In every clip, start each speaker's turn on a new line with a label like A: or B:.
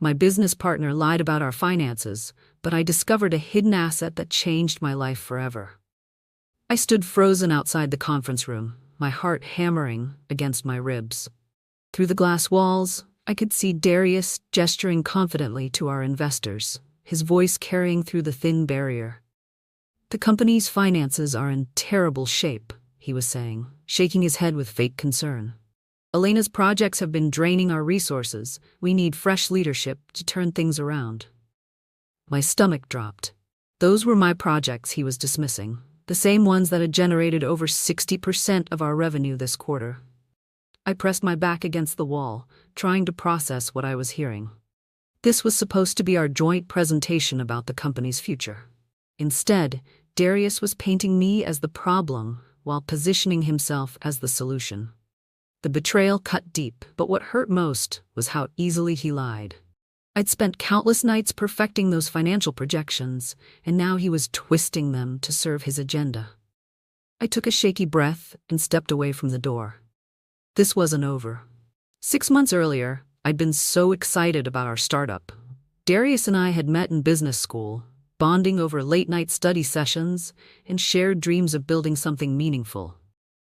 A: My business partner lied about our finances, but I discovered a hidden asset that changed my life forever. I stood frozen outside the conference room, my heart hammering against my ribs. Through the glass walls, I could see Darius gesturing confidently to our investors, his voice carrying through the thin barrier. "The company's finances are in terrible shape," he was saying, shaking his head with fake concern. "Elena's projects have been draining our resources. We need fresh leadership to turn things around." My stomach dropped. Those were my projects he was dismissing, the same ones that had generated over 60% of our revenue this quarter. I pressed my back against the wall, trying to process what I was hearing. This was supposed to be our joint presentation about the company's future. Instead, Darius was painting me as the problem while positioning himself as the solution. The betrayal cut deep, but what hurt most was how easily he lied. I'd spent countless nights perfecting those financial projections, and now he was twisting them to serve his agenda. I took a shaky breath and stepped away from the door. This wasn't over. 6 months earlier, I'd been so excited about our startup. Darius and I had met in business school, bonding over late-night study sessions and shared dreams of building something meaningful.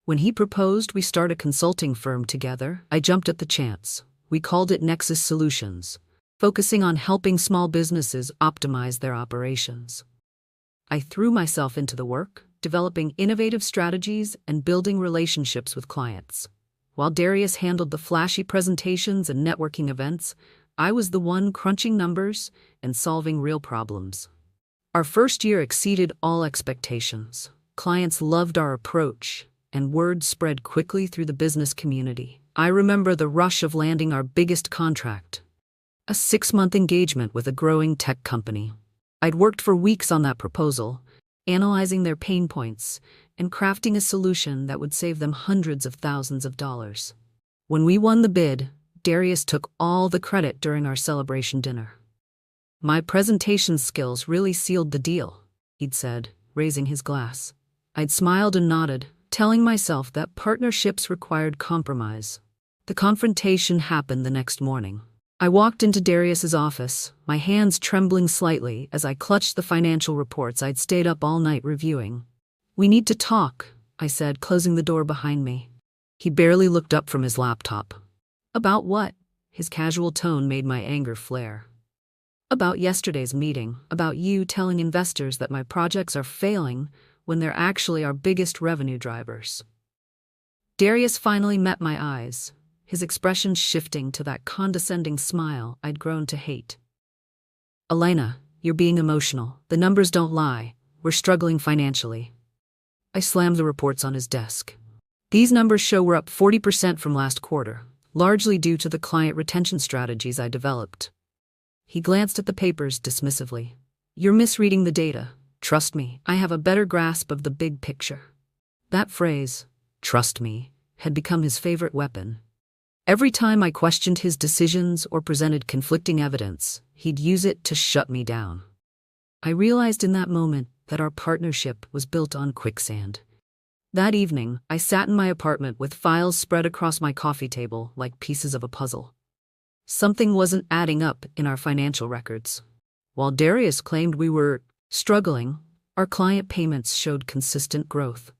A: When he proposed we start a consulting firm together, I jumped at the chance. We called it Nexus Solutions, focusing on helping small businesses optimize their operations. I threw myself into the work, developing innovative strategies and building relationships with clients. While Darius handled the flashy presentations and networking events, I was the one crunching numbers and solving real problems. Our first year exceeded all expectations. Clients loved our approach, and word spread quickly through the business community. I remember the rush of landing our biggest contract, a 6-month engagement with a growing tech company. I'd worked for weeks on that proposal, analyzing their pain points and crafting a solution that would save them hundreds of thousands of dollars. When we won the bid, Darius took all the credit during our celebration dinner. "My presentation skills really sealed the deal," he'd said, raising his glass. I'd smiled and nodded, telling myself that partnerships required compromise. The confrontation happened the next morning. I walked into Darius's office, my hands trembling slightly as I clutched the financial reports I'd stayed up all night reviewing. "We need to talk," I said, closing the door behind me. He barely looked up from his laptop. "About what?" His casual tone made my anger flare. "About yesterday's meeting, about you telling investors that my projects are failing when they're actually our biggest revenue drivers." Darius finally met my eyes, his expression shifting to that condescending smile I'd grown to hate. "Elena, you're being emotional. The numbers don't lie. We're struggling financially." I slammed the reports on his desk. "These numbers show we're up 40% from last quarter, largely due to the client retention strategies I developed." He glanced at the papers dismissively. "You're misreading the data. Trust me, I have a better grasp of the big picture." That phrase, "trust me," had become his favorite weapon. Every time I questioned his decisions or presented conflicting evidence, he'd use it to shut me down. I realized in that moment that our partnership was built on quicksand. That evening, I sat in my apartment with files spread across my coffee table like pieces of a puzzle. Something wasn't adding up in our financial records. While Darius claimed we were struggling, our client payments showed consistent growth.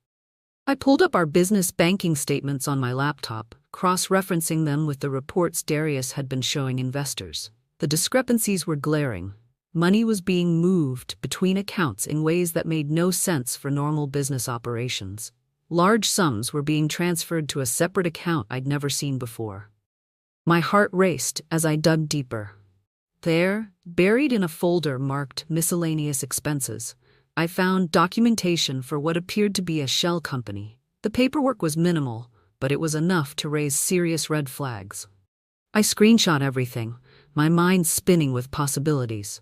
A: I pulled up our business banking statements on my laptop, cross-referencing them with the reports Darius had been showing investors. The discrepancies were glaring. Money was being moved between accounts in ways that made no sense for normal business operations. Large sums were being transferred to a separate account I'd never seen before. My heart raced as I dug deeper. There, buried in a folder marked Miscellaneous Expenses, I found documentation for what appeared to be a shell company. The paperwork was minimal, but it was enough to raise serious red flags. I screenshot everything, my mind spinning with possibilities.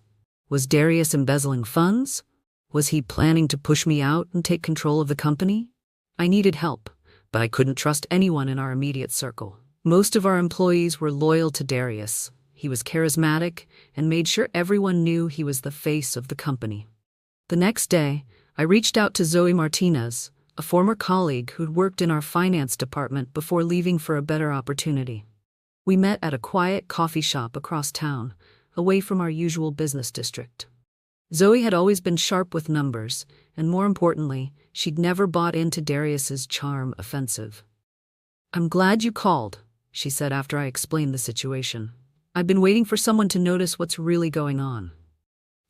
A: Was Darius embezzling funds? Was he planning to push me out and take control of the company? I needed help, but I couldn't trust anyone in our immediate circle. Most of our employees were loyal to Darius. He was charismatic and made sure everyone knew he was the face of the company. The next day, I reached out to Zoe Martinez, a former colleague who'd worked in our finance department before leaving for a better opportunity. We met at a quiet coffee shop across town, away from our usual business district. Zoe had always been sharp with numbers, and more importantly, she'd never bought into Darius's charm offensive. "I'm glad you called," she said after I explained the situation. "I've been waiting for someone to notice what's really going on."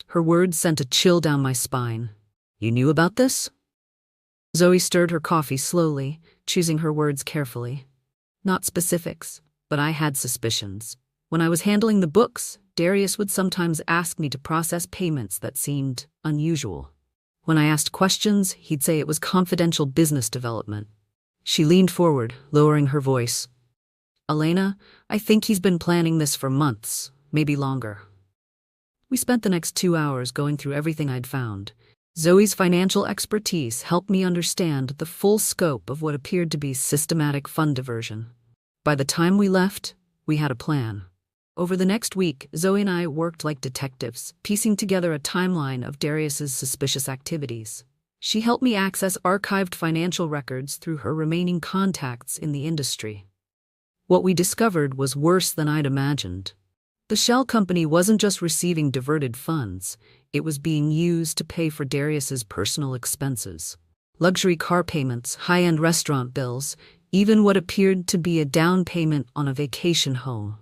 A: Her words sent a chill down my spine. "You knew about this?" Zoe stirred her coffee slowly, choosing her words carefully. "Not specifics, but I had suspicions. When I was handling the books, Darius would sometimes ask me to process payments that seemed unusual. When I asked questions, he'd say it was confidential business development." She leaned forward, lowering her voice. "Elena, I think he's been planning this for months, maybe longer." We spent the next 2 hours going through everything I'd found. Zoe's financial expertise helped me understand the full scope of what appeared to be systematic fund diversion. By the time we left, we had a plan. Over the next week, Zoe and I worked like detectives, piecing together a timeline of Darius's suspicious activities. She helped me access archived financial records through her remaining contacts in the industry. What we discovered was worse than I'd imagined. The shell company wasn't just receiving diverted funds, it was being used to pay for Darius's personal expenses. Luxury car payments, high-end restaurant bills, even what appeared to be a down payment on a vacation home.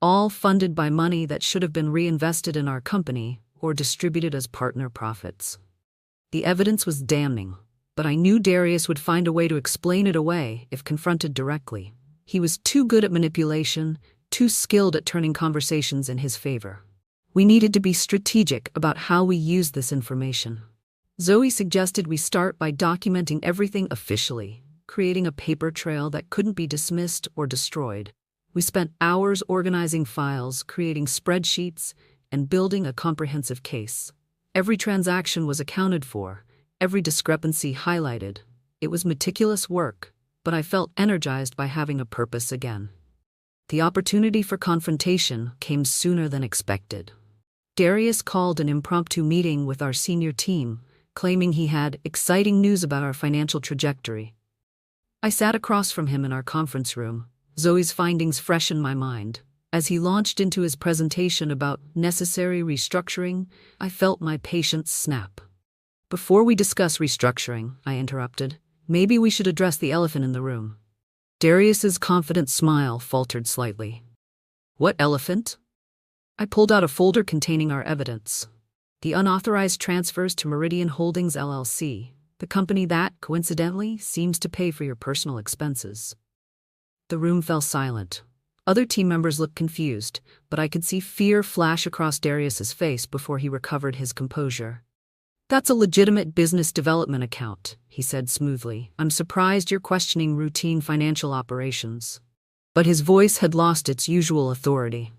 A: All funded by money that should have been reinvested in our company or distributed as partner profits. The evidence was damning, but I knew Darius would find a way to explain it away if confronted directly. He was too good at manipulation, too skilled at turning conversations in his favor. We needed to be strategic about how we used this information. Zoe suggested we start by documenting everything officially, creating a paper trail that couldn't be dismissed or destroyed. We spent hours organizing files, creating spreadsheets, and building a comprehensive case. Every transaction was accounted for, every discrepancy highlighted. It was meticulous work, but I felt energized by having a purpose again. The opportunity for confrontation came sooner than expected. Darius called an impromptu meeting with our senior team, claiming he had exciting news about our financial trajectory. I sat across from him in our conference room, Zoe's findings fresh in my mind. As he launched into his presentation about necessary restructuring, I felt my patience snap. "Before we discuss restructuring," I interrupted, "maybe we should address the elephant in the room." Darius's confident smile faltered slightly. "What elephant?" I pulled out a folder containing our evidence. The unauthorized transfers to Meridian Holdings LLC, the company that, coincidentally, seems to pay for your personal expenses. The room fell silent. Other team members looked confused, but I could see fear flash across Darius's face before he recovered his composure. "That's a legitimate business development account," he said smoothly. "I'm surprised you're questioning routine financial operations." But his voice had lost its usual authority.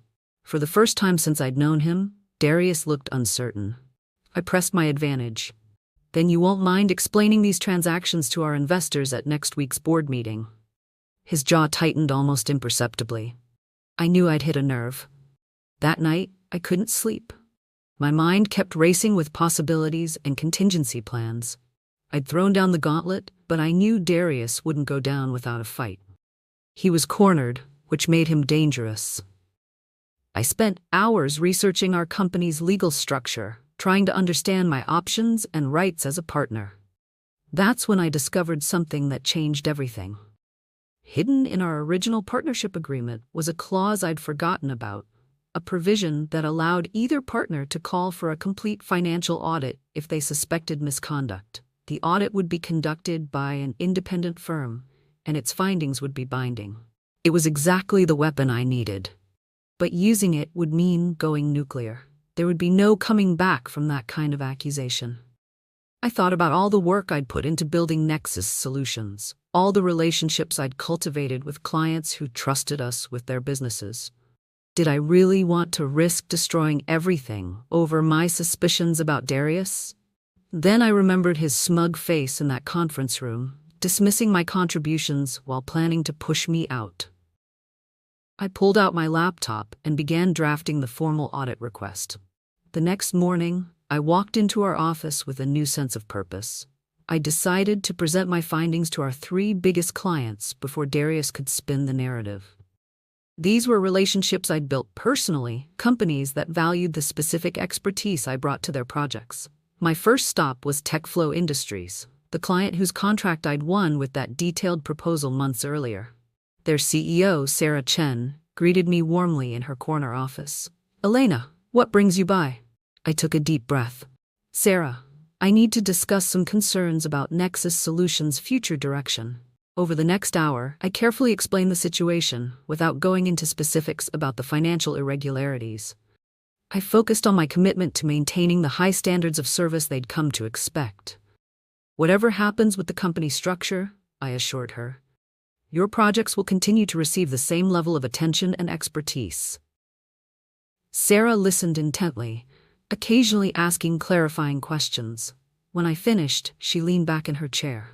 A: For the first time since I'd known him, Darius looked uncertain. I pressed my advantage. "Then you won't mind explaining these transactions to our investors at next week's board meeting?" His jaw tightened almost imperceptibly. I knew I'd hit a nerve. That night, I couldn't sleep. My mind kept racing with possibilities and contingency plans. I'd thrown down the gauntlet, but I knew Darius wouldn't go down without a fight. He was cornered, which made him dangerous. I spent hours researching our company's legal structure, trying to understand my options and rights as a partner. That's when I discovered something that changed everything. Hidden in our original partnership agreement was a clause I'd forgotten about, a provision that allowed either partner to call for a complete financial audit if they suspected misconduct. The audit would be conducted by an independent firm, and its findings would be binding. It was exactly the weapon I needed. But using it would mean going nuclear. There would be no coming back from that kind of accusation. I thought about all the work I'd put into building Nexus solutions, all the relationships I'd cultivated with clients who trusted us with their businesses. Did I really want to risk destroying everything over my suspicions about Darius? Then I remembered his smug face in that conference room, dismissing my contributions while planning to push me out. I pulled out my laptop and began drafting the formal audit request. The next morning, I walked into our office with a new sense of purpose. I decided to present my findings to our 3 biggest clients before Darius could spin the narrative. These were relationships I'd built personally, companies that valued the specific expertise I brought to their projects. My first stop was TechFlow Industries, the client whose contract I'd won with that detailed proposal months earlier. Their CEO, Sarah Chen, greeted me warmly in her corner office. "Elena, what brings you by?" I took a deep breath. "Sarah, I need to discuss some concerns about Nexus Solutions' future direction." Over the next hour, I carefully explained the situation without going into specifics about the financial irregularities. I focused on my commitment to maintaining the high standards of service they'd come to expect. "Whatever happens with the company structure," I assured her, "your projects will continue to receive the same level of attention and expertise." Sarah listened intently, occasionally asking clarifying questions. When I finished, she leaned back in her chair.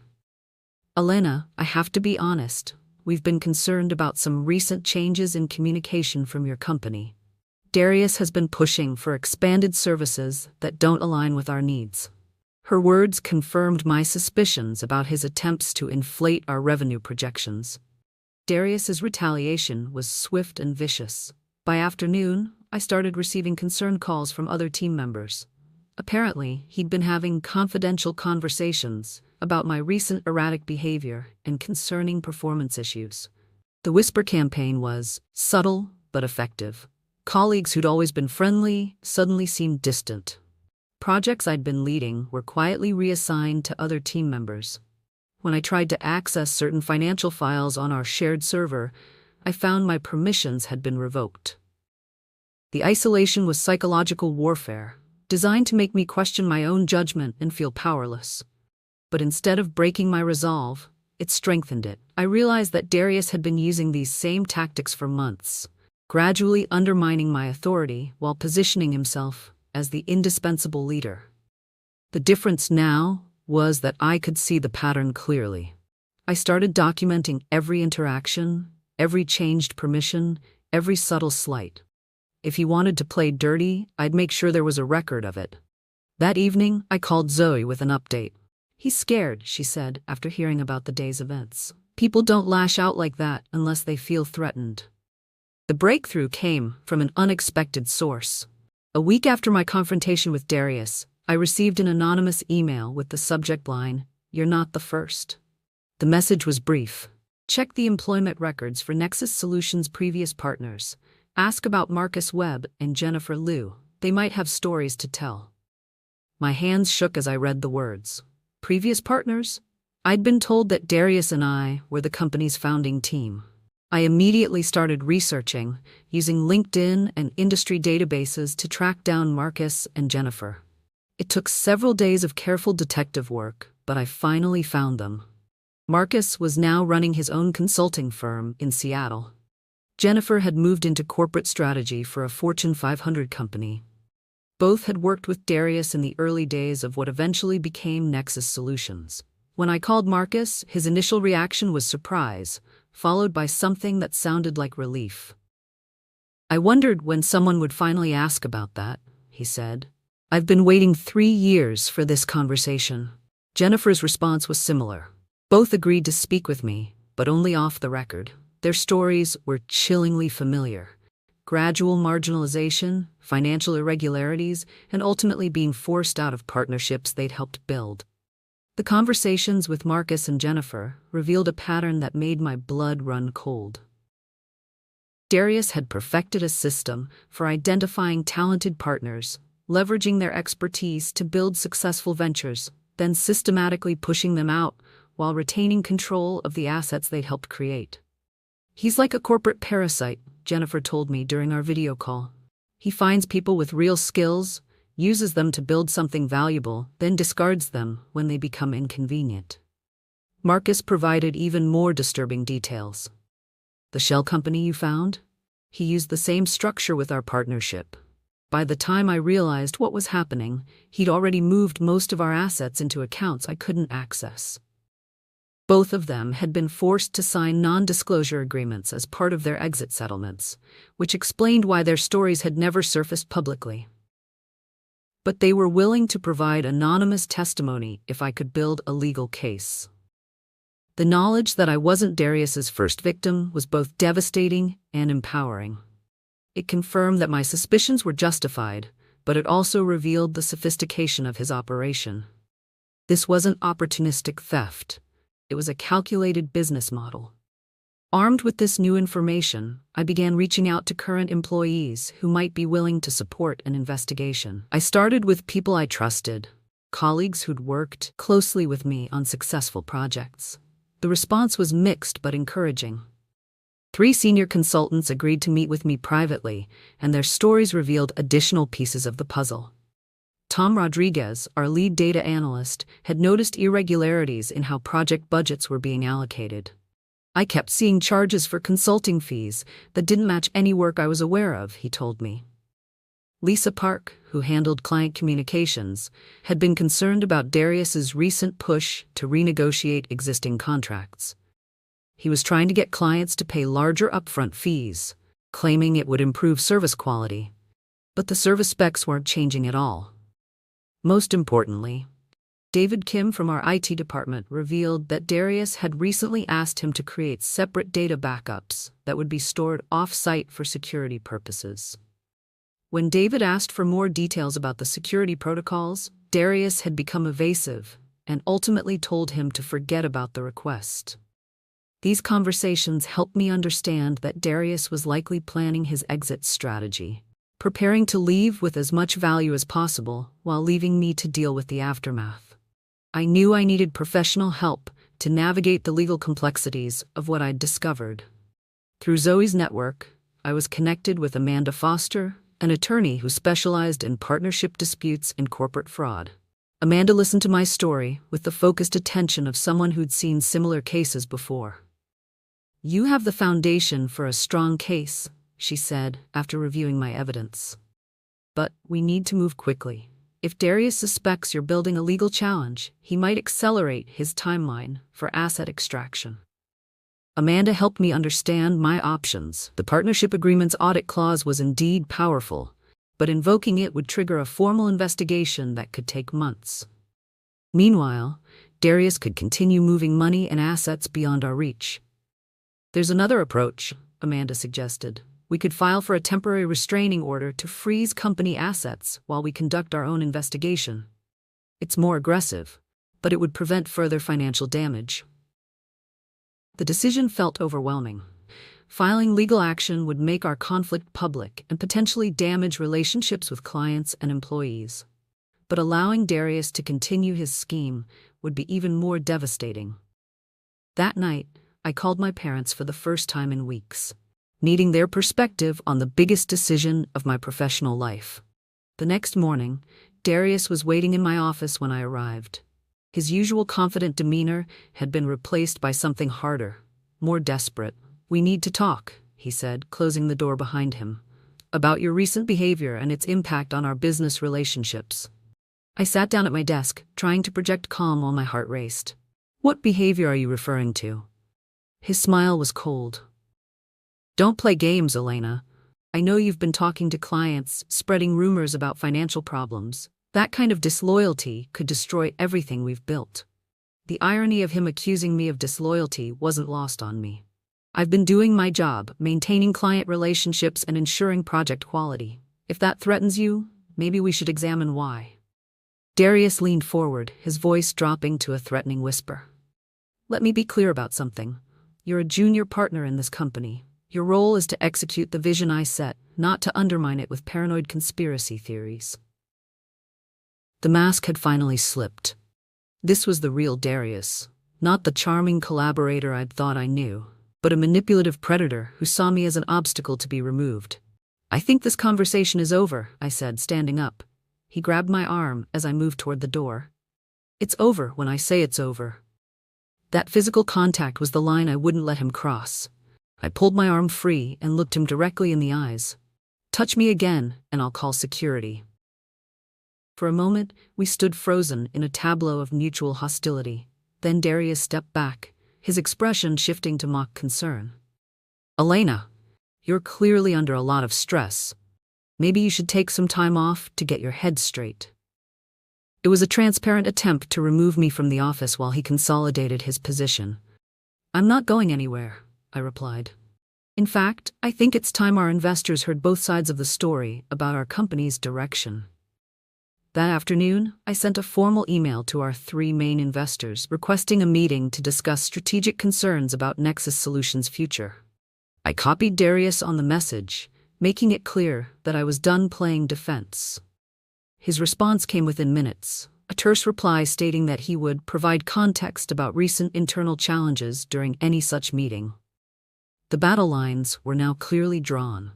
A: "Elena, I have to be honest. We've been concerned about some recent changes in communication from your company. Darius has been pushing for expanded services that don't align with our needs." Her words confirmed my suspicions about his attempts to inflate our revenue projections. Darius's retaliation was swift and vicious. By afternoon, I started receiving concern calls from other team members. Apparently, he'd been having confidential conversations about my recent erratic behavior and concerning performance issues. The whisper campaign was subtle but effective. Colleagues who'd always been friendly suddenly seemed distant. Projects I'd been leading were quietly reassigned to other team members. When I tried to access certain financial files on our shared server, I found my permissions had been revoked. The isolation was psychological warfare, designed to make me question my own judgment and feel powerless. But instead of breaking my resolve, it strengthened it. I realized that Darius had been using these same tactics for months, gradually undermining my authority while positioning himself as the indispensable leader. The difference now was that I could see the pattern clearly. I started documenting every interaction, every changed permission, every subtle slight. If he wanted to play dirty, I'd make sure there was a record of it. That evening, I called Zoe with an update. "He's scared," she said, after hearing about the day's events. "People don't lash out like that unless they feel threatened." The breakthrough came from an unexpected source. A week after my confrontation with Darius, I received an anonymous email with the subject line, "You're not the first." The message was brief. "Check the employment records for Nexus Solutions' previous partners. Ask about Marcus Webb and Jennifer Liu. They might have stories to tell." My hands shook as I read the words. Previous partners? I'd been told that Darius and I were the company's founding team. I immediately started researching, using LinkedIn and industry databases to track down Marcus and Jennifer. It took several days of careful detective work, but I finally found them. Marcus was now running his own consulting firm in Seattle. Jennifer had moved into corporate strategy for a Fortune 500 company. Both had worked with Darius in the early days of what eventually became Nexus Solutions. When I called Marcus, his initial reaction was surprise, followed by something that sounded like relief. "I wondered when someone would finally ask about that," he said. "I've been waiting 3 years for this conversation." Jennifer's response was similar. Both agreed to speak with me, but only off the record. Their stories were chillingly familiar. Gradual marginalization, financial irregularities, and ultimately being forced out of partnerships they'd helped build. The conversations with Marcus and Jennifer revealed a pattern that made my blood run cold. Darius had perfected a system for identifying talented partners, leveraging their expertise to build successful ventures, then systematically pushing them out while retaining control of the assets they'd helped create. "He's like a corporate parasite," Jennifer told me during our video call. "He finds people with real skills, uses them to build something valuable, then discards them when they become inconvenient." Marcus provided even more disturbing details. "The shell company you found? He used the same structure with our partnership. By the time I realized what was happening, he'd already moved most of our assets into accounts I couldn't access." Both of them had been forced to sign non-disclosure agreements as part of their exit settlements, which explained why their stories had never surfaced publicly. But they were willing to provide anonymous testimony if I could build a legal case. The knowledge that I wasn't Darius's first victim was both devastating and empowering. It confirmed that my suspicions were justified, but it also revealed the sophistication of his operation. This wasn't opportunistic theft. It was a calculated business model. Armed with this new information, I began reaching out to current employees who might be willing to support an investigation. I started with people I trusted, colleagues who'd worked closely with me on successful projects. The response was mixed but encouraging. 3 senior consultants agreed to meet with me privately, and their stories revealed additional pieces of the puzzle. Tom Rodriguez, our lead data analyst, had noticed irregularities in how project budgets were being allocated. I kept seeing charges for consulting fees that didn't match any work I was aware of, he told me. Lisa Park, who handled client communications, had been concerned about Darius's recent push to renegotiate existing contracts. He was trying to get clients to pay larger upfront fees, claiming it would improve service quality. But the service specs weren't changing at all. Most importantly, David Kim from our IT department revealed that Darius had recently asked him to create separate data backups that would be stored off-site for security purposes. When David asked for more details about the security protocols, Darius had become evasive and ultimately told him to forget about the request. These conversations helped me understand that Darius was likely planning his exit strategy, preparing to leave with as much value as possible while leaving me to deal with the aftermath. I knew I needed professional help to navigate the legal complexities of what I'd discovered. Through Zoe's network, I was connected with Amanda Foster, an attorney who specialized in partnership disputes and corporate fraud. Amanda listened to my story with the focused attention of someone who'd seen similar cases before. "You have the foundation for a strong case," she said after reviewing my evidence. "But we need to move quickly. If Darius suspects you're building a legal challenge, he might accelerate his timeline for asset extraction." Amanda helped me understand my options. The partnership agreement's audit clause was indeed powerful, but invoking it would trigger a formal investigation that could take months. Meanwhile, Darius could continue moving money and assets beyond our reach. "There's another approach," Amanda suggested. "We could file for a temporary restraining order to freeze company assets while we conduct our own investigation. It's more aggressive, but it would prevent further financial damage." The decision felt overwhelming. Filing legal action would make our conflict public and potentially damage relationships with clients and employees. But allowing Darius to continue his scheme would be even more devastating. That night, I called my parents for the first time in weeks, needing their perspective on the biggest decision of my professional life. The next morning, Darius was waiting in my office when I arrived. His usual confident demeanor had been replaced by something harder, more desperate. "We need to talk," he said, closing the door behind him, "about your recent behavior and its impact on our business relationships." I sat down at my desk, trying to project calm while my heart raced. "What behavior are you referring to?" His smile was cold. "Don't play games, Elena. I know you've been talking to clients, spreading rumors about financial problems. That kind of disloyalty could destroy everything we've built." The irony of him accusing me of disloyalty wasn't lost on me. "I've been doing my job, maintaining client relationships and ensuring project quality. If that threatens you, maybe we should examine why." Darius leaned forward, his voice dropping to a threatening whisper. "Let me be clear about something. You're a junior partner in this company. Your role is to execute the vision I set, not to undermine it with paranoid conspiracy theories." The mask had finally slipped. This was the real Darius, not the charming collaborator I'd thought I knew, but a manipulative predator who saw me as an obstacle to be removed. "I think this conversation is over," I said, standing up. He grabbed my arm as I moved toward the door. "It's over when I say it's over." That physical contact was the line I wouldn't let him cross. I pulled my arm free and looked him directly in the eyes. "Touch me again, and I'll call security." For a moment, we stood frozen in a tableau of mutual hostility. Then Darius stepped back, his expression shifting to mock concern. "Elena, you're clearly under a lot of stress. Maybe you should take some time off to get your head straight." It was a transparent attempt to remove me from the office while he consolidated his position. "I'm not going anywhere," I replied. "In fact, I think it's time our investors heard both sides of the story about our company's direction." That afternoon, I sent a formal email to our 3 main investors requesting a meeting to discuss strategic concerns about Nexus Solutions' future. I copied Darius on the message, making it clear that I was done playing defense. His response came within minutes, a terse reply stating that he would provide context about recent internal challenges during any such meeting. The battle lines were now clearly drawn.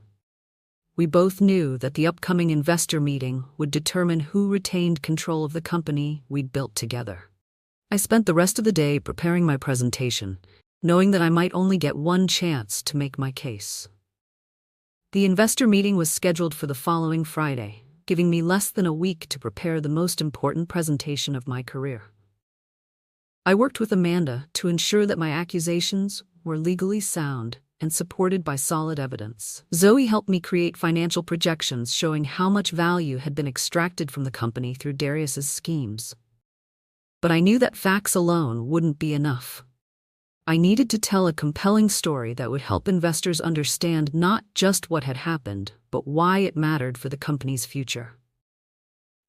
A: We both knew that the upcoming investor meeting would determine who retained control of the company we'd built together. I spent the rest of the day preparing my presentation, knowing that I might only get one chance to make my case. The investor meeting was scheduled for the following Friday, giving me less than a week to prepare the most important presentation of my career. I worked with Amanda to ensure that my accusations were legally sound and supported by solid evidence. Zoe helped me create financial projections showing how much value had been extracted from the company through Darius's schemes. But I knew that facts alone wouldn't be enough. I needed to tell a compelling story that would help investors understand not just what had happened, but why it mattered for the company's future.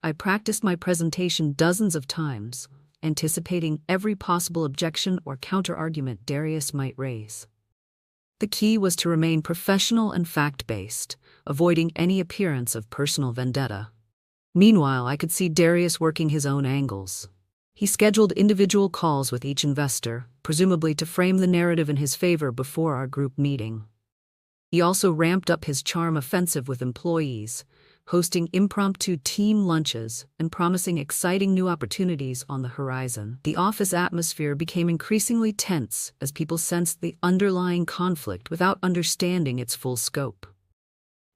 A: I practiced my presentation dozens of times, anticipating every possible objection or counter-argument Darius might raise. The key was to remain professional and fact-based, avoiding any appearance of personal vendetta. Meanwhile, I could see Darius working his own angles. He scheduled individual calls with each investor, presumably to frame the narrative in his favor before our group meeting. He also ramped up his charm offensive with employees, hosting impromptu team lunches and promising exciting new opportunities on the horizon. The office atmosphere became increasingly tense as people sensed the underlying conflict without understanding its full scope.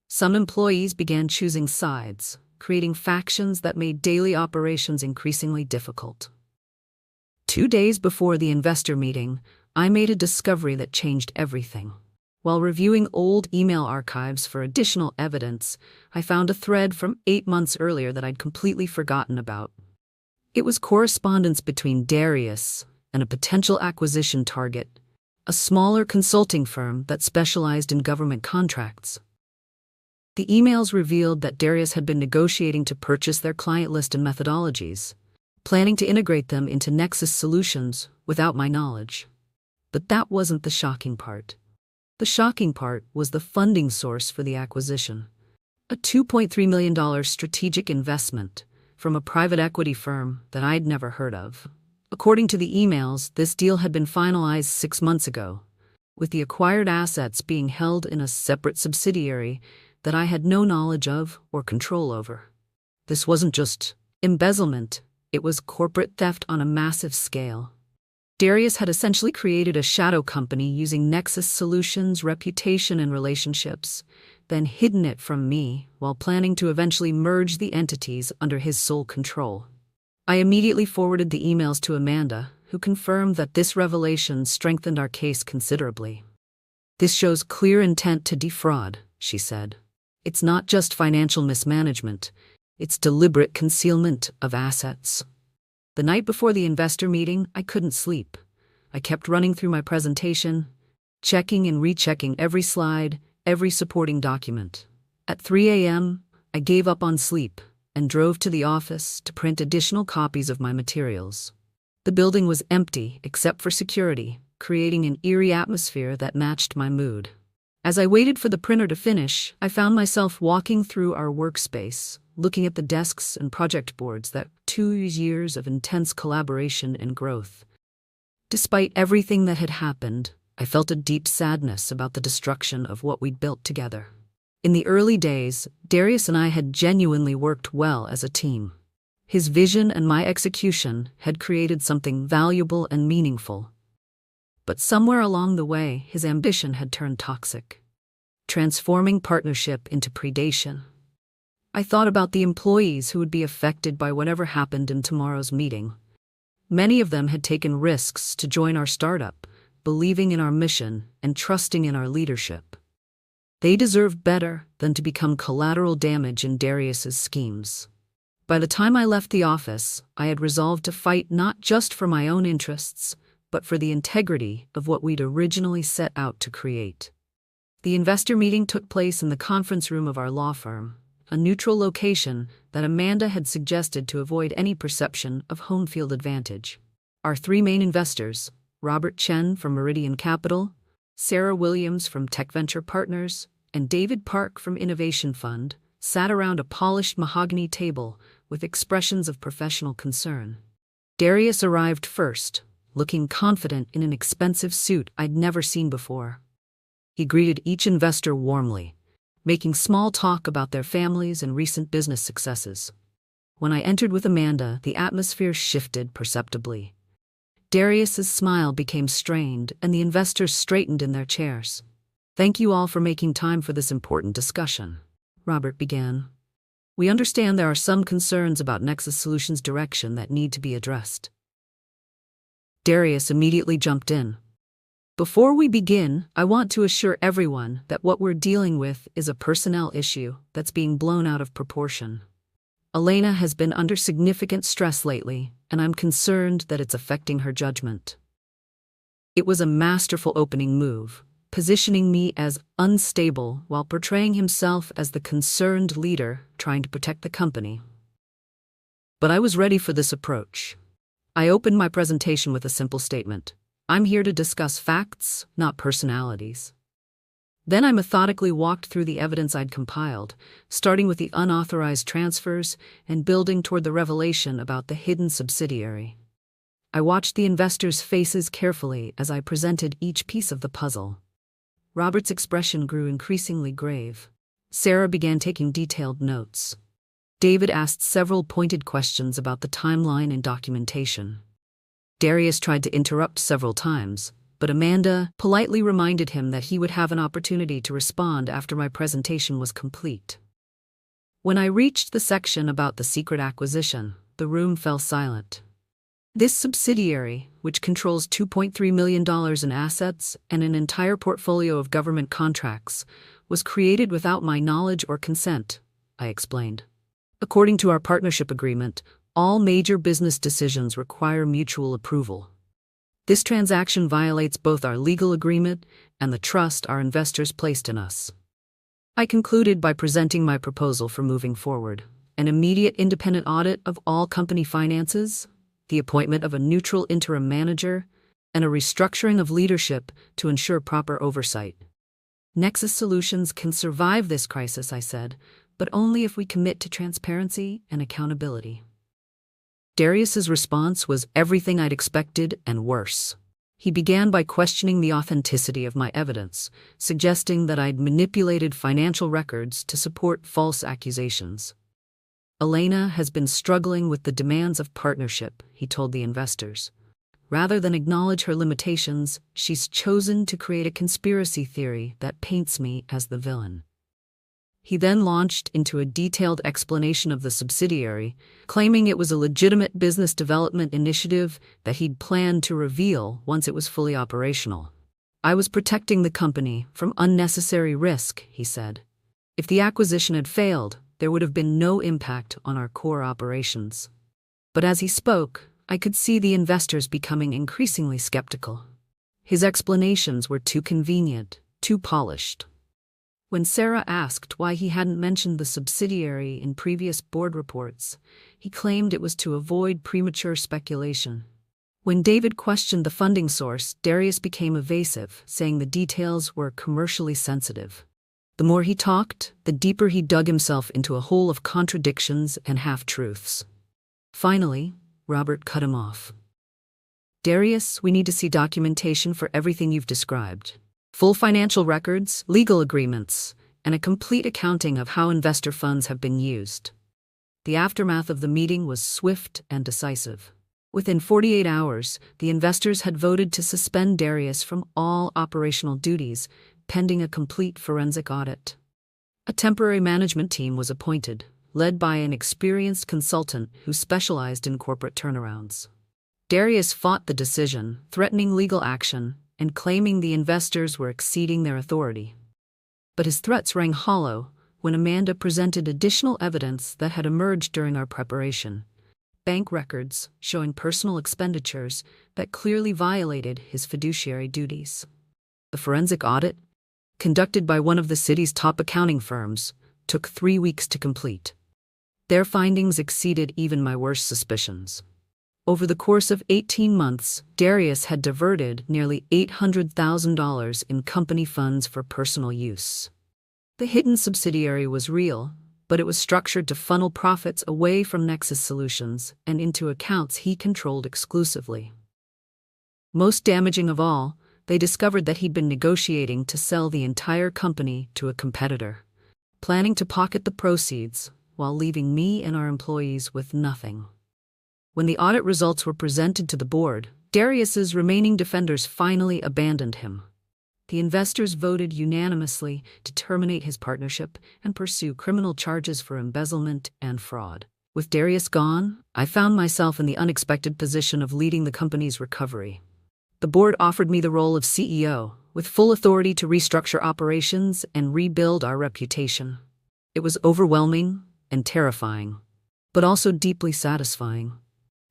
A: Some employees began choosing sides, creating factions that made daily operations increasingly difficult. 2 days before the investor meeting, I made a discovery that changed everything. While reviewing old email archives for additional evidence, I found a thread from 8 months earlier that I'd completely forgotten about. It was correspondence between Darius and a potential acquisition target, a smaller consulting firm that specialized in government contracts. The emails revealed that Darius had been negotiating to purchase their client list and methodologies, planning to integrate them into Nexus Solutions without my knowledge. But that wasn't the shocking part. The shocking part was the funding source for the acquisition. A $2.3 million strategic investment from a private equity firm that I'd never heard of. According to the emails, this deal had been finalized 6 months ago, with the acquired assets being held in a separate subsidiary that I had no knowledge of or control over. This wasn't just embezzlement, it was corporate theft on a massive scale. Darius had essentially created a shadow company using Nexus Solutions' reputation and relationships, then hidden it from me while planning to eventually merge the entities under his sole control. I immediately forwarded the emails to Amanda, who confirmed that this revelation strengthened our case considerably. "This shows clear intent to defraud," she said. "It's not just financial mismanagement, it's deliberate concealment of assets." The night before the investor meeting, I couldn't sleep. I kept running through my presentation, checking and rechecking every slide, every supporting document. At 3 a.m., I gave up on sleep and drove to the office to print additional copies of my materials. The building was empty except for security, creating an eerie atmosphere that matched my mood. As I waited for the printer to finish, I found myself walking through our workspace, looking at the desks and project boards that 2 years of intense collaboration and growth. Despite everything that had happened, I felt a deep sadness about the destruction of what we'd built together. In the early days, Darius and I had genuinely worked well as a team. His vision and my execution had created something valuable and meaningful. But somewhere along the way, his ambition had turned toxic, transforming partnership into predation. I thought about the employees who would be affected by whatever happened in tomorrow's meeting. Many of them had taken risks to join our startup, believing in our mission and trusting in our leadership. They deserved better than to become collateral damage in Darius's schemes. By the time I left the office, I had resolved to fight not just for my own interests, but for the integrity of what we'd originally set out to create. The investor meeting took place in the conference room of our law firm, a neutral location that Amanda had suggested to avoid any perception of home field advantage. Our three main investors, Robert Chen from Meridian Capital, Sarah Williams from Tech Venture Partners, and David Park from Innovation Fund, sat around a polished mahogany table with expressions of professional concern. Darius arrived first, looking confident in an expensive suit I'd never seen before. He greeted each investor warmly, making small talk about their families and recent business successes. When I entered with Amanda, the atmosphere shifted perceptibly. Darius's smile became strained, and the investors straightened in their chairs. "Thank you all for making time for this important discussion," Robert began. "We understand there are some concerns about Nexus Solutions' direction that need to be addressed." Darius immediately jumped in. "Before we begin, I want to assure everyone that what we're dealing with is a personnel issue that's being blown out of proportion. Elena has been under significant stress lately, and I'm concerned that it's affecting her judgment." It was a masterful opening move, positioning me as unstable while portraying himself as the concerned leader trying to protect the company. But I was ready for this approach. I opened my presentation with a simple statement: "I'm here to discuss facts, not personalities." Then I methodically walked through the evidence I'd compiled, starting with the unauthorized transfers and building toward the revelation about the hidden subsidiary. I watched the investors' faces carefully as I presented each piece of the puzzle. Robert's expression grew increasingly grave. Sarah began taking detailed notes. David asked several pointed questions about the timeline and documentation. Darius tried to interrupt several times, but Amanda politely reminded him that he would have an opportunity to respond after my presentation was complete. When I reached the section about the secret acquisition, the room fell silent. This subsidiary, which controls $2.3 million in assets and an entire portfolio of government contracts, was created without my knowledge or consent, I explained. According to our partnership agreement, all major business decisions require mutual approval. This transaction violates both our legal agreement and the trust our investors placed in us. I concluded by presenting my proposal for moving forward: an immediate independent audit of all company finances, the appointment of a neutral interim manager, and a restructuring of leadership to ensure proper oversight. Nexus Solutions can survive this crisis, I said, but only if we commit to transparency and accountability. Darius's response was everything I'd expected and worse. He began by questioning the authenticity of my evidence, suggesting that I'd manipulated financial records to support false accusations. Elena has been struggling with the demands of partnership, he told the investors. Rather than acknowledge her limitations, she's chosen to create a conspiracy theory that paints me as the villain. He then launched into a detailed explanation of the subsidiary, claiming it was a legitimate business development initiative that he'd planned to reveal once it was fully operational. I was protecting the company from unnecessary risk, he said. If the acquisition had failed, there would have been no impact on our core operations. But as he spoke, I could see the investors becoming increasingly skeptical. His explanations were too convenient, too polished. When Sarah asked why he hadn't mentioned the subsidiary in previous board reports, he claimed it was to avoid premature speculation. When David questioned the funding source, Darius became evasive, saying the details were commercially sensitive. The more he talked, the deeper he dug himself into a hole of contradictions and half-truths. Finally, Robert cut him off. "Darius, we need to see documentation for everything you've described. Full financial records, legal agreements, and a complete accounting of how investor funds have been used." The aftermath of the meeting was swift and decisive. Within 48 hours, the investors had voted to suspend Darius from all operational duties, pending a complete forensic audit. A temporary management team was appointed, led by an experienced consultant who specialized in corporate turnarounds. Darius fought the decision, threatening legal action and claiming the investors were exceeding their authority. But his threats rang hollow when Amanda presented additional evidence that had emerged during our preparation. bank records showing personal expenditures that clearly violated his fiduciary duties. The forensic audit, conducted by one of the city's top accounting firms, took 3 weeks to complete. Their findings exceeded even my worst suspicions. Over the course of 18 months, Darius had diverted nearly $800,000 in company funds for personal use. The hidden subsidiary was real, but it was structured to funnel profits away from Nexus Solutions and into accounts he controlled exclusively. Most damaging of all, they discovered that he'd been negotiating to sell the entire company to a competitor, planning to pocket the proceeds while leaving me and our employees with nothing. When the audit results were presented to the board, Darius's remaining defenders finally abandoned him. The investors voted unanimously to terminate his partnership and pursue criminal charges for embezzlement and fraud. With Darius gone, I found myself in the unexpected position of leading the company's recovery. The board offered me the role of CEO, with full authority to restructure operations and rebuild our reputation. It was overwhelming and terrifying, but also deeply satisfying.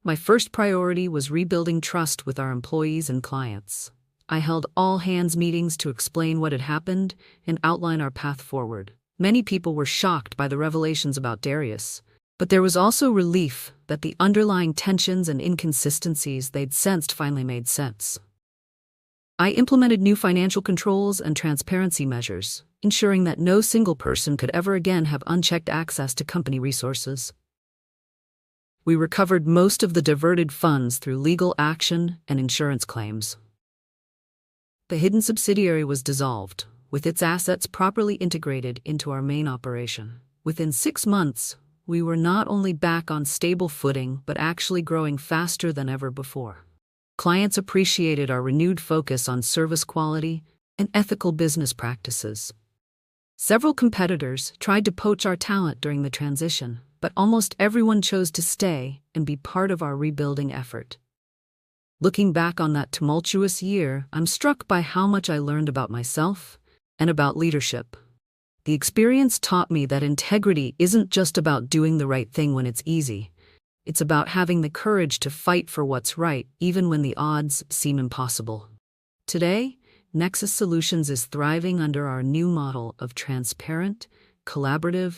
A: My first priority was rebuilding trust with our employees and clients. I held all-hands meetings to explain what had happened and outline our path forward. Many people were shocked by the revelations about Darius, but there was also relief that the underlying tensions and inconsistencies they'd sensed finally made sense. I implemented new financial controls and transparency measures, ensuring that no single person could ever again have unchecked access to company resources. We recovered most of the diverted funds through legal action and insurance claims. The hidden subsidiary was dissolved, with its assets properly integrated into our main operation. Within 6 months, we were not only back on stable footing but actually growing faster than ever before. Clients appreciated our renewed focus on service quality and ethical business practices. Several competitors tried to poach our talent during the transition, but almost everyone chose to stay and be part of our rebuilding effort. Looking back on that tumultuous year, I'm struck by how much I learned about myself and about leadership. The experience taught me that integrity isn't just about doing the right thing when it's easy. It's about having the courage to fight for what's right, even when the odds seem impossible. Today, Nexus Solutions is thriving under our new model of transparent, collaborative,